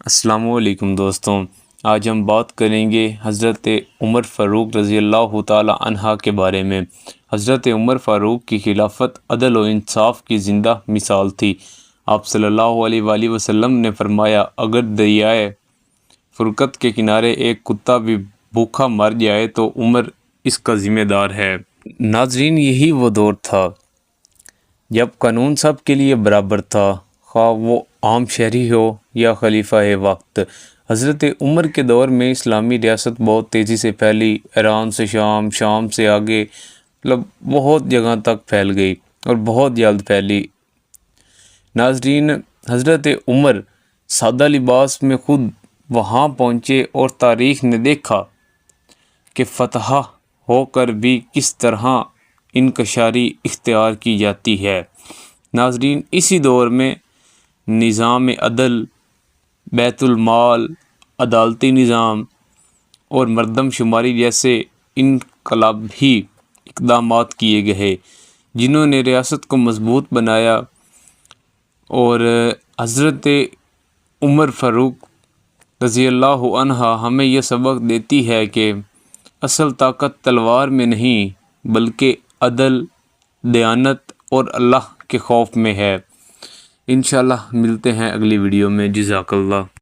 السلام علیکم دوستوں، آج ہم بات کریں گے حضرت عمر فاروق رضی اللہ تعالی عنہ کے بارے میں۔ حضرت عمر فاروق کی خلافت عدل و انصاف کی زندہ مثال تھی۔ آپ صلی اللہ علیہ وآلہ وسلم نے فرمایا، اگر دریائے فرقت کے کنارے ایک کتا بھی بھوکا مر جائے تو عمر اس کا ذمہ دار ہے۔ ناظرین، یہی وہ دور تھا جب قانون سب کے لیے برابر تھا، خواہ وہ عام شہری ہو یا خلیفہ وقت۔ حضرت عمر کے دور میں اسلامی ریاست بہت تیزی سے پھیلی۔ ایران سے شام، شام سے آگے بہت جگہ تک پھیل گئی اور بہت جلد پھیلی۔ ناظرین، حضرت عمر سادہ لباس میں خود وہاں پہنچے اور تاریخ نے دیکھا کہ فتح ہو کر بھی کس طرح انکشاری اختیار کی جاتی ہے۔ ناظرین، اسی دور میں نظام عدل، بیت المال، عدالتی نظام اور مردم شماری جیسے انقلابی اقدامات کیے گئے جنہوں نے ریاست کو مضبوط بنایا، اور حضرت عمر فاروق رضی اللہ عنہ ہمیں یہ سبق دیتی ہے کہ اصل طاقت تلوار میں نہیں بلکہ عدل، دیانت اور اللہ کے خوف میں ہے۔ انشاءاللہ ملتے ہیں اگلی ویڈیو میں۔ جزاک اللہ۔